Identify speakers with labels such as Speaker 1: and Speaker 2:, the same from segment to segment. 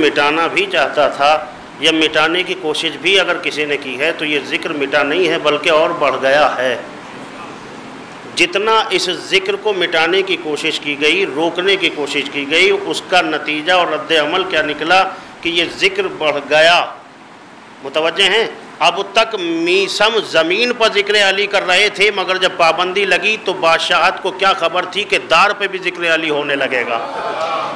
Speaker 1: मिटाना भी चाहता था या मिटाने की कोशिश भी अगर किसी ने की है तो ये ज़िक्र मिटा नहीं है बल्कि और बढ़ गया है। जितना इस ज़िक्र को मिटाने की कोशिश की गई, रोकने की कोशिश की गई, उसका नतीजा और रद्द अमल क्या निकला कि ये ज़िक्र बढ़ गया। मुतवज्जे हैं? अब तक मीसम ज़मीन पर ज़िक्र अली कर रहे थे, मगर जब पाबंदी लगी तो बादशाहत को क्या खबर थी कि दार पे भी ज़िक्र अली होने लगेगा।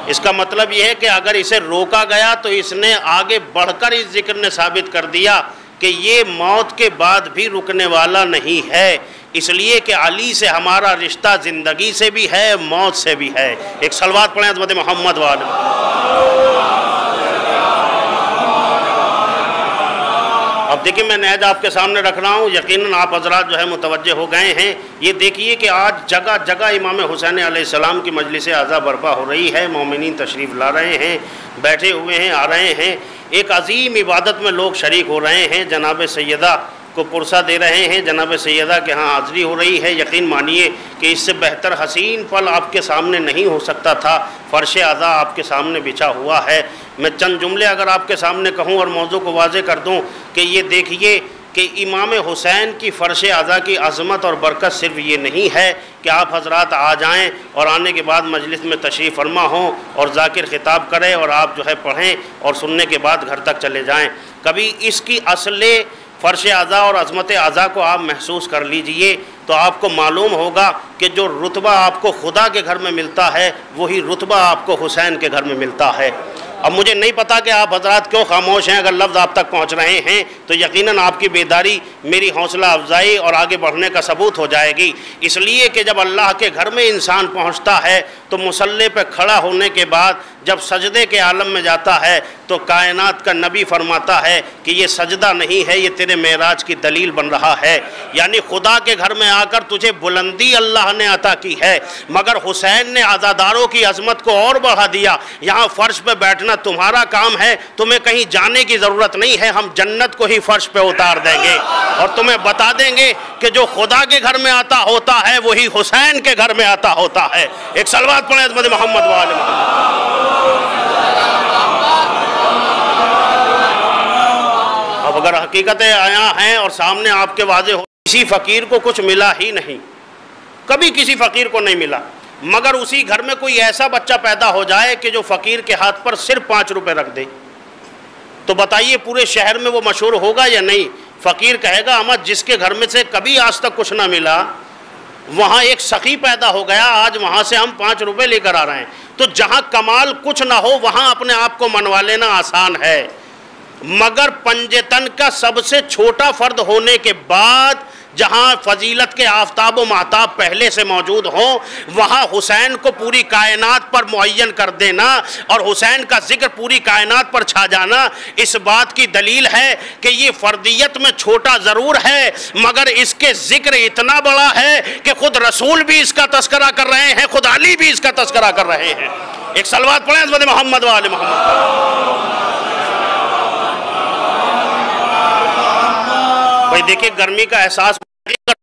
Speaker 1: इसका मतलब यह है कि अगर इसे रोका गया तो इसने आगे बढ़कर इस ज़िक्र ने साबित कर दिया कि ये मौत के बाद भी रुकने वाला नहीं है, इसलिए कि अली से हमारा रिश्ता ज़िंदगी से भी है, मौत से भी है। एक सलवात पढ़ें हज़रत मोहम्मद वाले। अब देखिए, मैं नहज आपके सामने रख रहा हूँ, यकीनन आप हज़रात जो है मुतवज्जे हो गए हैं। ये देखिए कि आज जगह जगह इमाम हुसैन अलैहिस्सलाम की मजलिस आज़ा बर्पा हो रही है, मोमिनीन तशरीफ़ ला रहे हैं, बैठे हुए हैं, आ रहे हैं, एक अजीम इबादत में लोग शरीक हो रहे हैं, जनाब सैयदा को पुरसा दे रहे हैं, जनाब सैयदा के यहाँ हाज़री हो रही है। यकीन मानिए कि इससे बेहतर हसीन पल आपके सामने नहीं हो सकता था। फ़र्श आज़ा आपके सामने बिछा हुआ है। मैं चंद जुमले अगर आपके सामने कहूँ और मौजू को वाज़े कर दूँ कि ये देखिए कि इमाम हुसैन की फ़र्श आज़ा की अज़मत और बरकत सिर्फ ये नहीं है कि आप हज़रात आ जाएं और आने के बाद मजलिस में तशरीफ़ फरमा हों और ज़ाकिर ख़िताब करें और आप जो है पढ़ें और सुनने के बाद घर तक चले जाएँ। कभी इसकी असले फ़र्श आज़ा और अज़मत आज़ा को आप महसूस कर लीजिए तो आपको मालूम होगा कि जो रुतबा आपको खुदा के घर में मिलता है वही रुतबा आपको हुसैन के घर में मिलता है। अब मुझे नहीं पता कि आप हज़रात क्यों खामोश हैं। अगर लफ्ज़ आप तक पहुंच रहे हैं तो यकीनन आपकी बेदारी मेरी हौसला अफजाई और आगे बढ़ने का सबूत हो जाएगी। इसलिए कि जब अल्लाह के घर में इंसान पहुंचता है तो मुसल्ले पर खड़ा होने के बाद जब सजदे के आलम में जाता है तो कायनात का नबी फरमाता है कि ये सजदा नहीं है, ये तेरे मेराज की दलील बन रहा है। यानी खुदा के घर में आकर तुझे बुलंदी अल्लाह ने अता की है, मगर हुसैन ने आज़ादारों की अज़मत को और बढ़ा दिया। यहाँ फ़र्श पे बैठना तुम्हारा काम है, तुम्हें कहीं जाने की ज़रूरत नहीं है, हम जन्नत को ही फ़र्श पे उतार देंगे और तुम्हें बता देंगे कि जो खुदा के घर में आता होता है वही हुसैन के घर में आता होता है। एक सलवात पढ़ें हज़रत मोहम्मद वाले। अब अगर हकीकतें आया हैं और सामने आपके वाज़े हो, किसी फ़कीर को कुछ मिला ही नहीं, कभी किसी फ़कीर को नहीं मिला, मगर उसी घर में कोई ऐसा बच्चा पैदा हो जाए कि जो फ़कीर के हाथ पर सिर्फ 5 रुपए रख दे, तो बताइए पूरे शहर में वो मशहूर होगा या नहीं? फ़कीर कहेगा अम्मा जिसके घर में से कभी आज तक कुछ ना मिला वहाँ एक सखी पैदा हो गया, आज वहाँ से हम 5 रुपए लेकर आ रहे हैं। तो जहाँ कमाल कुछ ना हो वहाँ अपने आप को मनवा लेना आसान है, मगर पंजतन का सबसे छोटा फ़र्द होने के बाद जहाँ फजीलत के आफ्ताब व महताब पहले से मौजूद हों वहाँ हुसैन को पूरी कायनात पर मुअय्यन कर देना और हुसैन का जिक्र पूरी कायनात पर छा जाना इस बात की दलील है कि ये फ़र्दियत में छोटा ज़रूर है मगर इसके ज़िक्र इतना बड़ा है कि खुद रसूल भी इसका तस्करा कर रहे हैं, खुद अली भी इसका तस्करा कर रहे हैं। एक सलवात पढ़ें हज़रत मोहम्मद वाले मोहम्मद। भाई देखिए, गर्मी का एहसास,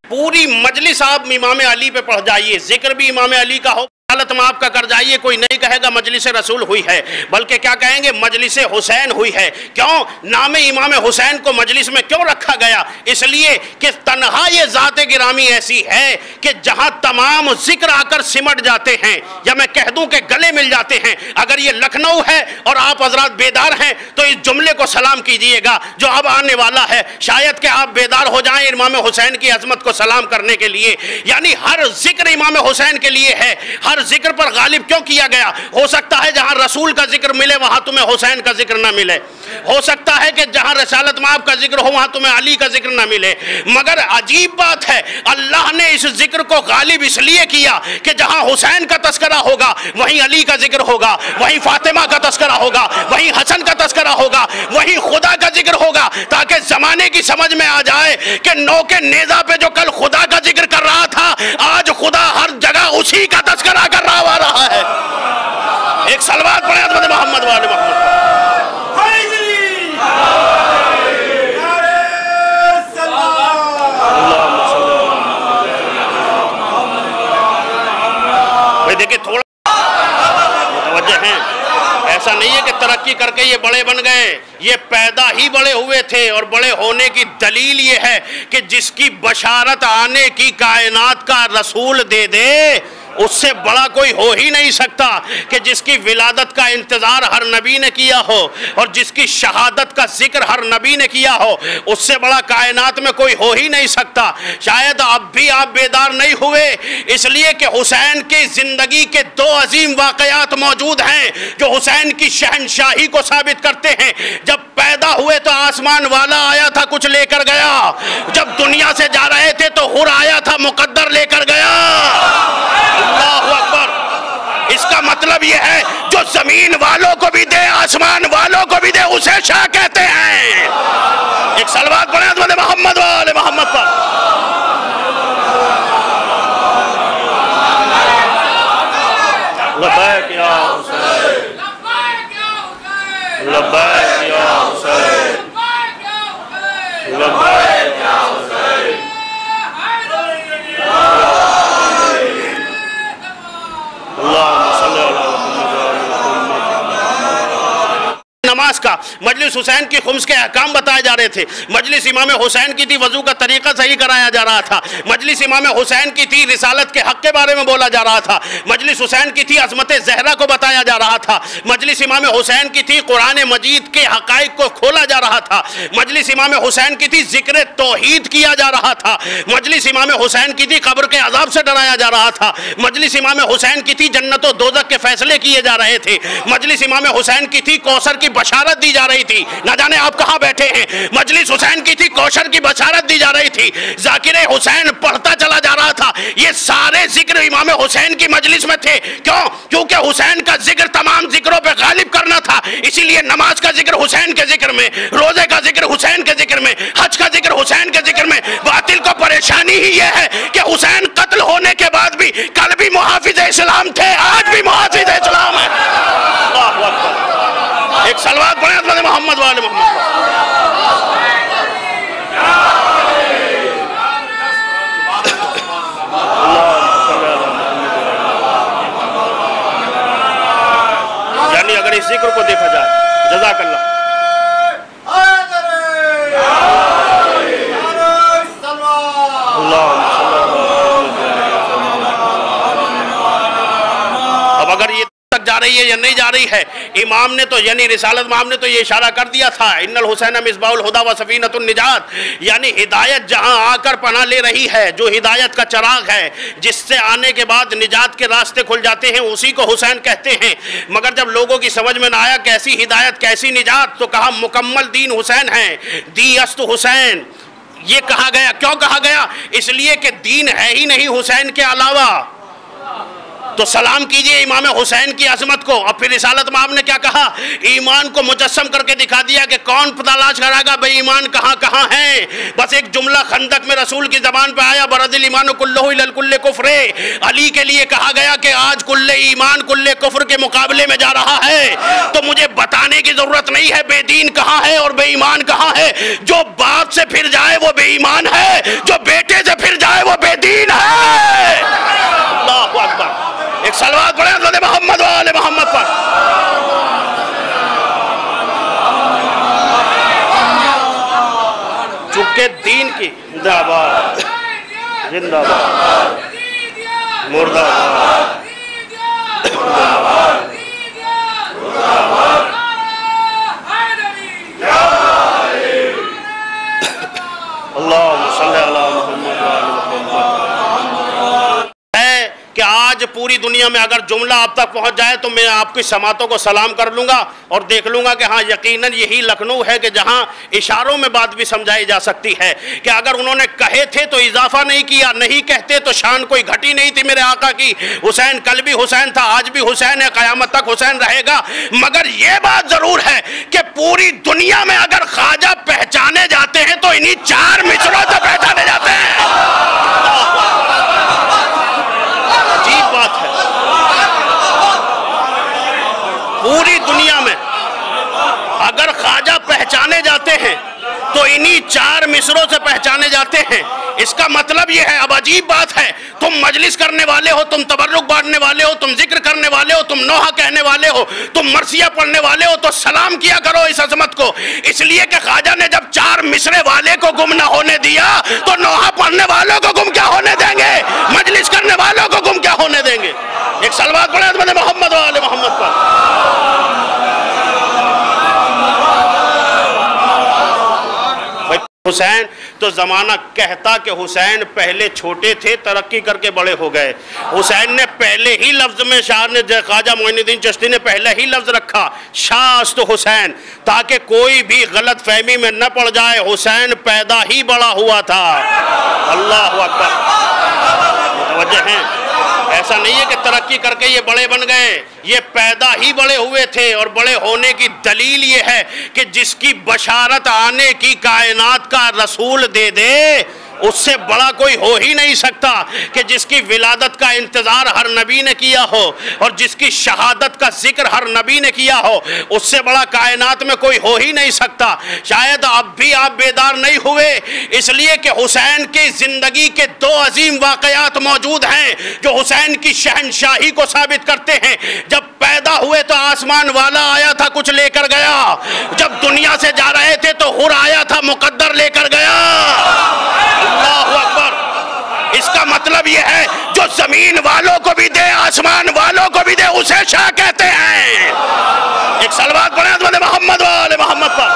Speaker 1: पूरी मजलिस आप इमाम अली पे पढ़ जाइए, जिक्र भी इमाम अली का हो, हालत में आपका कर जाइए, कोई नहीं कहेगा मजलिस रसूल हुई है, बल्कि क्या कहेंगे मजलिस हुसैन हुई है। क्यों? नाम इमाम हुसैन को मजलिस में क्यों रखा गया? इसलिए कि तन्हा ये ज़ात गिरामी ऐसी है कि जहां तमाम जिक्र आकर सिमट जाते हैं या मैं कह दूं कि गले मिल जाते हैं। अगर ये लखनऊ है और आप हजरात बेदार हैं तो इस जुमले को सलाम कीजिएगा जो अब आने वाला है, शायद कि आप बेदार हो जाएं इमाम हुसैन की अजमत को सलाम करने के लिए। यानी हर जिक्र इमाम हुसैन के लिए है, हर जिक्र पर गालिब क्यों किया गया? हो सकता है जहां रसूल का जिक्र मिले वहां तुम्हें हुसैन का जिक्र ना मिले, हो सकता है कि जहां रसालत माब का जिक्र हो वहां तुम्हें अली का जिक्र ना मिले, मगर अजीब बात है अल्लाह ने इस जिक्र को गालिब इसलिए किया कि जहां हुसैन का तस्करा होगा वहीं अली का जिक्र होगा, वहीं फातिमा का तस्करा होगा, वहीं हसन का तस्करा होगा, वहीं खुदा का जिक्र होगा, ताकि जमाने की समझ में आ जाए कि नौ के नेजा पे जो कल खुदा का जिक्र कर रहा था आज खुदा हर जगह उसी का तस्करा कर रहा है। एक सलवात पढ़े हज़रत मोहम्मद वाले मोहम्मद। भाई देखिए, थोड़ा मुतवज्जे हैं, ऐसा नहीं है कि तरक्की कर के ये बड़े बन गए, ये पैदा ही बड़े हुए थे। और बड़े होने की दलील ये है कि जिसकी बशारत आने की कायनात का रसूल दे दे, उससे बड़ा कोई हो ही नहीं सकता। कि जिसकी विलादत का इंतज़ार हर नबी ने किया हो और जिसकी शहादत का जिक्र हर नबी ने किया हो, उससे बड़ा कायनात में कोई हो ही नहीं सकता। शायद अब भी आप बेदार नहीं हुए, इसलिए कि हुसैन की ज़िंदगी के दो अजीम वाक़यात मौजूद हैं जो हुसैन की शहनशाही को साबित करते हैं। जब पैदा हुए तो आसमान वाला आया था, कुछ लेकर गया। जब दुनिया से जा रहे थे तो हुर आया था, मुकद्दर लेकर गया। अल्लाहु अकबर। इसका मतलब यह है जो जमीन वालों को भी दे, आसमान वालों को भी दे, उसे शाह कहते हैं। एक सलवात पढ़े हज़रत मोहम्मद वाले मोहम्मद पर। लब्बैक या हुसैन, लब्बैक या हुसैन, लब्बैक या हुसैन। नमाज का मजलिस हुसैन की खुम्स के अहकाम बताए जा रहे थे। मजलिस इमाम हुसैन की थी, वजू का तरीका सही कराया जा रहा था। मजलिस इमाम हुसैन की थी, रिसालत के हक के बारे में बोला जा रहा था। मजलिस हुसैन की थी, अज़मत ज़हरा को बताया जा रहा था। मजलिस इमाम हुसैन की थी, कुरान मजीद के हक़ाइक़ को खोला जा रहा था। मजलिस इमाम हुसैन की थी, ज़िक्र तौहीद किया जा रहा था। मजलिस इमाम हुसैन की थी, कब्र के अज़ाब से डराया जा रहा था। मजलिस इमाम हुसैन की थी, जन्नत और दोज़ख के फैसले किए जा रहे थे। मजलिस इमाम हुसैन की थी, कौसर की बशारत दी जा रही थी। ना जाने आप कहां बैठे हैं। मजलिस हुसैन की थी, कौशर की बशारत दी जा रही थी। जाकिर हुसैन पढ़ता चला जा रहा था। ये सारे जिक्र इमाम हुसैन की मजलिस में थे। क्यों? क्योंकि हुसैन का जिक्र तमाम जिक्रों पे गालिब करना था। इसीलिए नमाज का जिक्र हुसैन के जिक्र में, रोजे का जिक्र हुसैन के जिक्र में, हज का जिक्र हुसैन के जिक्र में। बातिल को परेशानी ही यह है कि हुसैन कत्ल होने के बाद भी कल भी मुहाफिज इस्लाम थे, आज भी मुहाफिज इस्लाम है। अल्लाहु अकबर। एक सलवात पढ़े हज़रत मोहम्मद वाले मोहम्मद। यानी अगर इस जिक्र को देखा जाए, जज़ाकल्लाह। अब अगर ये तक जा रही है या नहीं जा रही है, इमाम ने तो यानी रिसालत इमाम ने तो ये इशारा कर दिया था, इन्नल हुसैन मिसबाहुल हुदा व सफीनतुन निजात। यानी हिदायत जहां आकर पनाह ले रही है, जो हिदायत का चराग है, जिससे आने के बाद निजात के रास्ते खुल जाते हैं, उसी को हुसैन कहते हैं। मगर जब लोगों की समझ में ना आया कैसी हिदायत कैसी निजात, तो कहा मुकम्मल दीन हुसैन है, दी अस्त हुसैन। ये कहा गया, क्यों कहा गया? इसलिए कि दीन है ही नहीं हुसैन के अलावा। तो सलाम कीजिए इमाम हुसैन की अजमत को। और फिर रिसालत इमाम ने क्या कहा? ईमान को मुजस्सम करके दिखा दिया कि कौन तलाश कराएगा भाई ईमान कहाँ कहाँ है। बस एक जुमला खंदक में रसूल की जबान पे आया, बरदिल ईमान कुल्लहु इलल कुल्ले कुफ्रे। अली के लिए कहा गया कि आज कुल्ले ईमान कुल्ले कुफ्र के मुकाबले में जा रहा है। तो मुझे बताने की जरूरत नहीं है बेदीन कहाँ है और बेईमान कहाँ है। जो बाप से फिर जाए वो बेईमान है, जो बेटे से फिर जाए वो बेदीन है। अल्लाहु अकबर। एक सलवात पढ़े हज़रत मोहम्मद वाले मोहम्मद पर। चुके दीन की जिंदाबाद, जिंदाबाद, मुर्दाबाद, मुर्दाबाद, मुर्दाबाद। अल्लाहुम्मा सल्ली अला मुहम्मद व आले मुहम्मद। कि आज पूरी दुनिया में अगर जुमला आप तक पहुंच जाए तो मैं आपकी समातों को सलाम कर लूँगा और देख लूँगा कि हाँ यकीनन यही लखनऊ है कि जहाँ इशारों में बात भी समझाई जा सकती है। कि अगर उन्होंने कहे थे तो इजाफा नहीं किया, नहीं कहते तो शान कोई घटी नहीं थी मेरे आका की। हुसैन कल भी हुसैन था, आज भी हुसैन है, क़यामत तक हुसैन रहेगा। मगर ये बात ज़रूर है कि पूरी दुनिया में अगर ख्वाजा पहचाने जाते हैं तो इन्हीं चार मिसरों से पहचाने जाते हैं। बात है पूरी दुनिया में अगर ख्वाजा पहचाने जाते हैं तो इन्हीं 4 मिसरों से पहचाने जाते हैं। इसका मतलब यह है, अब अजीब बात है, तुम मजलिस करने वाले हो, तुम तबर्रुक बांटने वाले हो, तुम जिक्र करने वाले हो, तुम नोहा कहने वाले हो, तुम मरसिया पढ़ने वाले हो, तो सलाम किया करो इस अजमत को। इसलिए कि ख्वाजा ने जब 4 मिसरे वाले को गुम ना होने दिया तो नोहा पढ़ने वालों को गुम क्या होने देंगे, मजलिस करने वालों को गुम क्या होने देंगे। एक सलवात पढ़े हज़रत मोहम्मद व आले मोहम्मद पर। हुसैन तो ज़माना कहता कि हुसैन पहले छोटे थे, तरक्की करके बड़े हो गए। हुसैन ने पहले ही लफ्ज़ में, शाह ने, ख्वाजा मोइनुद्दीन चिश्ती ने पहले ही लफ्ज़ रखा, शास्त हुसैन, ताकि कोई भी गलत फहमी में न पड़ जाए। हुसैन पैदा ही बड़ा हुआ था। अल्लाह अकबर। मुतवज्जे हैं, ऐसा नहीं है कि तरक्की करके ये बड़े बन गए, ये पैदा ही बड़े हुए थे। और बड़े होने की दलील ये है कि जिसकी बशारत आने की कायनात का रसूल दे दे, उससे बड़ा कोई हो ही नहीं सकता। कि जिसकी विलादत का इंतज़ार हर नबी ने किया हो और जिसकी शहादत का जिक्र हर नबी ने किया हो, उससे बड़ा कायनात में कोई हो ही नहीं सकता। शायद अब भी आप बेदार नहीं हुए, इसलिए कि हुसैन की ज़िंदगी के 2 अजीम वाक़यात मौजूद हैं जो हुसैन की शहनशाही को साबित करते हैं। जब पैदा हुए तो आसमान वाला आया था, कुछ लेकर गया। जब दुनिया से जा रहे थे तो हुर आया था, मुकद्दर लेकर गया। अल्लाहु अकबर। इसका मतलब यह है, जो जमीन वालों को भी दे, आसमान वालों को भी दे, उसे शाह कहते हैं। एक सलवात पढ़े हज़रत मोहम्मद व आले मोहम्मद पर।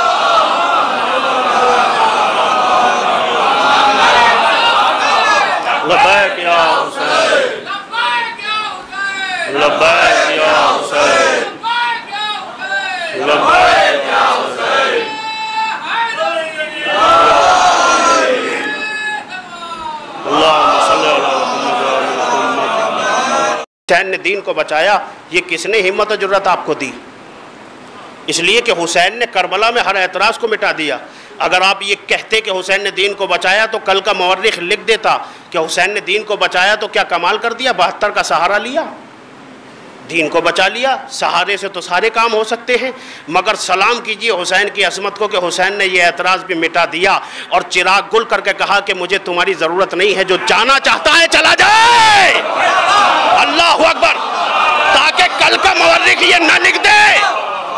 Speaker 1: लब्बैक या हुसैन, लब्बैक या हुसैन, लब्बैक या हुसैन। हुसैन ने दीन को बचाया, ये किसने हिम्मत और जुर्रत आपको दी? इसलिए कि हुसैन ने करबला में हर एतराज़ को मिटा दिया। अगर आप ये कहते कि हुसैन ने दीन को बचाया तो कल का मौर्रिख लिख देता कि हुसैन ने दीन को बचाया तो क्या कमाल कर दिया, 72 का सहारा लिया, दीन को बचा लिया। सहारे से तो सारे काम हो सकते हैं, मगर सलाम कीजिए हुसैन की अज़मत को कि हुसैन ने यह एतराज़ भी मिटा दिया और चिराग गुल करके कहा कि मुझे तुम्हारी ज़रूरत नहीं है, जो जाना चाहता है चला जाए। अल्लाहु अकबर। ताकि कल का मौर्रिख ये न लिख दे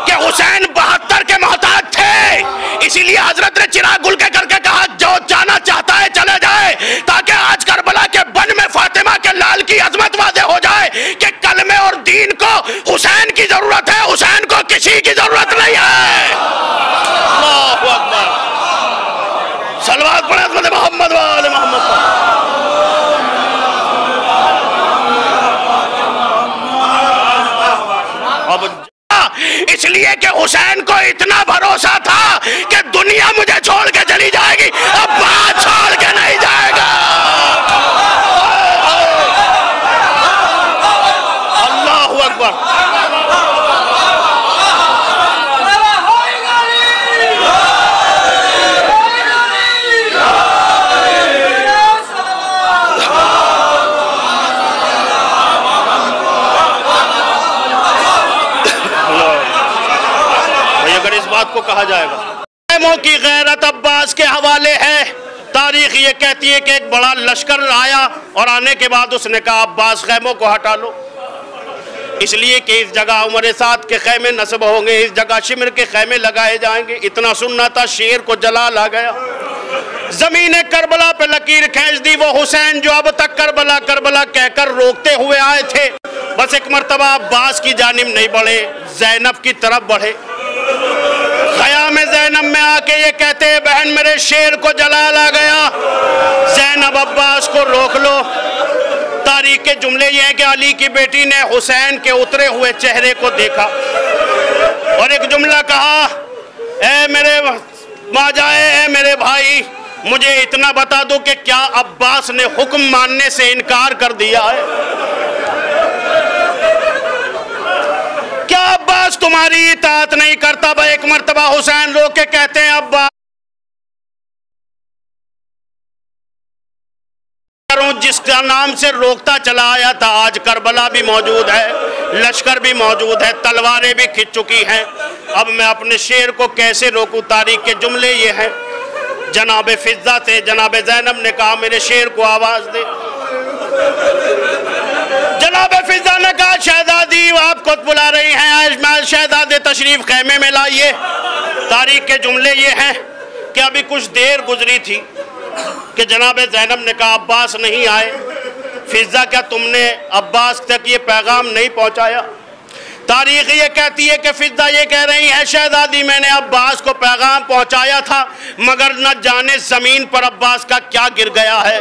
Speaker 1: कि हुसैन 72 के मोहताज थे, इसीलिए हजरत ने चिराग गुल के करके कहा जो जाना चाहता है चले जाए, ताकि आज करबला के बन में फातिमा के लाल की अजमत वादे हो जाए कि कलमे और दीन को हुसैन की जरूरत है, हुसैन को किसी की जरूरत नहीं है। अल्लाहु अकबर। सलवात पढ़े हज़रत मोहम्मद व आले मोहम्मद पर। इसलिए कि हुसैन को इतना भरोसा था कि दुनिया मुझे छोड़ के चली जाएगी, अब बात छोड़ के नहीं जाएगा। अल्लाहु अकबर। को कहा जाएगा खैमों की गैरत अब्बास के हवाले है। तारीख ये कहती है कि एक बड़ा लश्कर आया और आने के बाद उसने कहा अब्बास खैमों को हटा लो, इसलिए कि इस जगह उमर साद के खैमे नस्ब होंगे, इस जगह शिमर के खैमे लगाए जाएंगे। इतना सुनना था, शेर को जलाल आ गया, जमीन करबला पे लकीर खींच दी। वो हुसैन जो अब तक करबला करबला कहकर रोकते हुए आए थे, बस एक मरतबा अब्बास की जानिब नहीं बढ़े, ज़ैनब की तरफ बढ़े। ख़याम ज़ैनब में आके ये कहते हैं बहन मेरे शेर को जलाल आ गया, ज़ैनब अब्बास को रोक लो। तारीख के जुमले ये हैं कि अली की बेटी ने हुसैन के उतरे हुए चेहरे को देखा और एक जुमला कहा, ए मेरे माजाए, ए मेरे भाई, मुझे इतना बता दो कि क्या अब्बास ने हुक्म मानने से इनकार कर दिया है? क्या अब्बास तुम्हारी इताअत नहीं करता? भाई एक मर्तबा हुसैन रो के कहते हैं अब्बास जिसका नाम से रोकता चला आया था, आज करबला भी मौजूद है, लश्कर भी मौजूद है, तलवारें भी खिंच चुकी हैं, अब मैं अपने शेर को कैसे रोकूं? तारीख के जुमले ये हैं, जनाब फिजा से जनाब ज़ैनब ने कहा मेरे शेर को आवाज़ दे। जनाब फिजा ने कहा शहजादी आप खुद बुला रही हैं, शहजादे तशरीफ खैमे में लाइए। तारीख के जुमले ये हैं कि अभी कुछ देर गुजरी थी कि जनाब ज़ैनब ने कहा अब्बास नहीं आए। फिजा क्या तुमने अब्बास तक ये पैगाम नहीं पहुंचाया? तारीख ये कहती है कि फिजा ये कह रही है शहजादी मैंने अब्बास को पैगाम पहुंचाया था, मगर न जाने ज़मीन पर अब्बास का क्या गिर गया है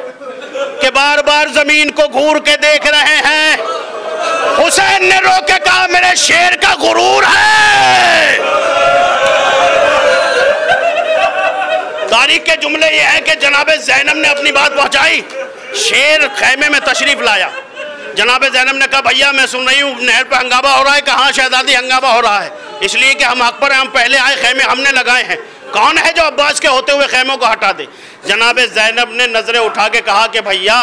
Speaker 1: कि बार बार ज़मीन को घूर के देख रहे हैं। हुसैन ने रो के कहा मेरे शेर का गुरूर है। तारीख के जुमले ये है कि जनाब ज़ैनब ने अपनी बात पहुंचाई, शेर खैमे में तशरीफ लाया। जनाब ज़ैनब ने कहा भैया मैं सुन रही हूँ नहर पर हंगामा हो रहा है। कहाँ शहजादी हंगामा हो रहा है? इसलिए कि हम हक पर हैं, हम पहले आए, खैमे हमने लगाए हैं। कौन है जो अब्बास के होते हुए खैमों को हटा दे? जनाब ज़ैनब ने नजरें उठा के कहा कि भैया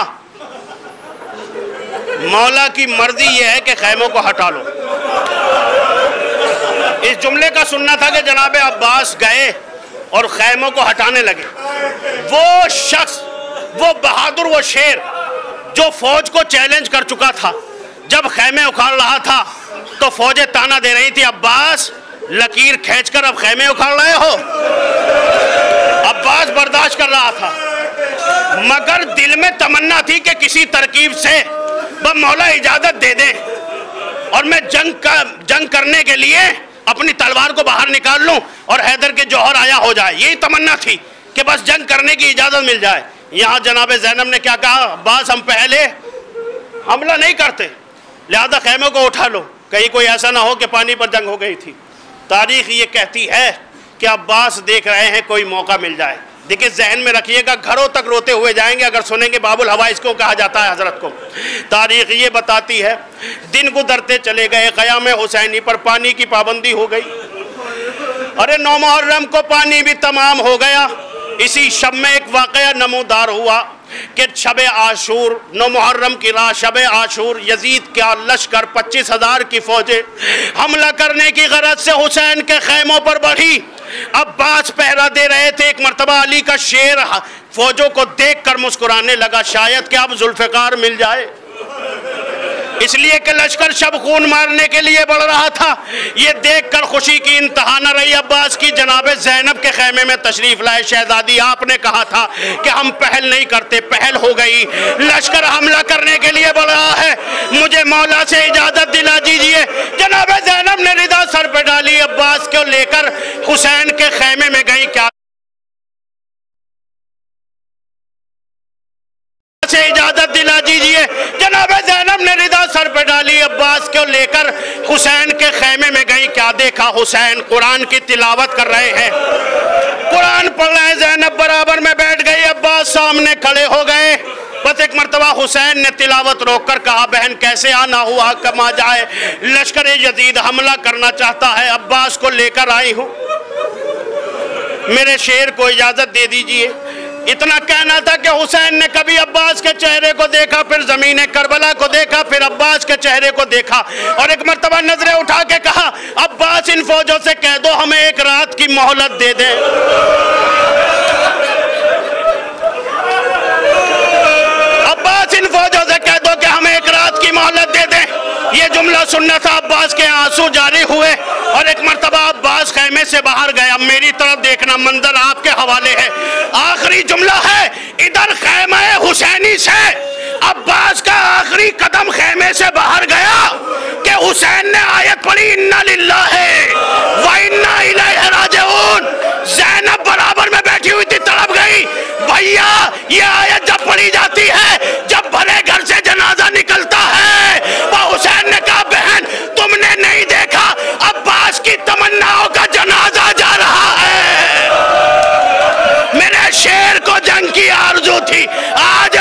Speaker 1: मौला की मर्जी ये है कि खैमों को हटा लो। इस जुमले का सुनना था कि जनाब अब्बास गए और खैमों को हटाने लगे। वो शख्स, वो बहादुर, वो शेर जो फौज को चैलेंज कर चुका था, जब खैमे उखाड़ रहा था तो फौजें ताना दे रही थी अब्बास लकीर खींचकर अब खैमे उखाड़ रहे हो। अब्बास बर्दाश्त कर रहा था, मगर दिल में तमन्ना थी कि किसी तरकीब से बस मौला इजाजत दे दे और मैं जंग करने के लिए अपनी तलवार को बाहर निकाल लूं और हैदर के जौहर आया हो जाए। यही तमन्ना थी कि बस जंग करने की इजाजत मिल जाए। यहाँ जनाब ज़ैनब ने क्या कहा, अब्बास हम पहले हमला नहीं करते, लिहाजा खैमों को उठा लो, कहीं कोई ऐसा ना हो कि पानी पर जंग हो गई थी। तारीख ये कहती है कि अब्बास देख रहे हैं कोई मौका मिल जाए। देखिए जहन में रखिएगा, घरों तक रोते हुए जाएंगे अगर सुनेंगे बाबुल हवाइस को कहा जाता है हजरत को। तारीख ये बताती है दिन गुजरते चले गए, क़याम हुसैनी पर पानी की पाबंदी हो गई। अरे 9 मुहर्रम को पानी भी तमाम हो गया। इसी शब में एक वाक़या नमूदार हुआ कि शब आशूर, 9 मुहर्रम की रात शब आशूर, यजीद का लश्कर 25,000 की फौजें हमला करने की गरज से हुसैन के खैमों पर बढ़ी। अब्बास पहरा दे रहे थे। एक मर्तबा अली का शेर फौजों को देखकर मुस्कुराने लगा, शायद कि अब जुल्फ़िकार मिल जाए, इसलिए कि लश्कर शब खून मारने के लिए बढ़ रहा था। ये देखकर खुशी की इंतहा न रही अब्बास की। जनाब ज़ैनब के खैमे में तशरीफ लाए, शहजादी आपने कहा था कि हम पहल नहीं करते, पहल हो गई, लश्कर हमला करने के लिए बढ़ रहा है, मुझे मौला से इजाज़त दिला दीजिए। जनाब ज़ैनब ने रिदा सर पर डाली, अब्बास को लेकर हुसैन के खैमे में गई। क्या से इजाजत दिला दीजिए। जनाब ज़ैनब ने रिदा सर पे डाली, अब्बास को लेकर हुसैन के खैमे में गई। क्या देखा, हुसैन कुरान की तिलावत कर रहे हैं, कुरान पढ़ रहे हैं। ज़ैनब बराबर में बैठ गई, अब्बास सामने खड़े हो गए। बस एक मर्तबा हुसैन ने तिलावत रोककर कहा बहन कैसे आना हुआ, कमा जाए, लश्कर यजीद हमला करना चाहता है, अब्बास को लेकर आई हूँ, मेरे शेर को इजाजत दे दीजिए। इतना कहना था कि हुसैन ने कभी अब्बास के चेहरे को देखा, फिर ज़मीन करबला को देखा, फिर अब्बास के चेहरे को देखा और एक मर्तबा नजरें उठा के कहा अब्बास इन फौजों से कह दो हमें एक रात की मोहलत दे दें। अब्बास इन फौजों से कह दो कि हमें एक रात की मोहलत दे दें। ये जुमला सुनना था, अब्बास के आंसू जारी हुए और एक मर्तबा अब्बास खैमे से बाहर गया। मेरी तरफ देखना, मंजर आपके हवाले है। आखिरी जुमला है, इधर खैमा हुसैनी से अब्बास का आखिरी कदम खैमे से बाहर गया कि हुसैन ने आयत पढ़ी इन्ना लिल्लाहि व इन्ना इलैहि राजिऊन। ज़ैनब बराबर में बैठी हुई थी, तड़प गई। भैया ये आयत जब पढ़ी जाती है, जब भले घर से जनाजा निकलता है, वह हुसैन ने कहा बहन तुमने नहीं देखा, अब्बास की तमन्नाओं का जनाजा जा रहा है। मेरे शेर को जंग की आरज़ू थी, आज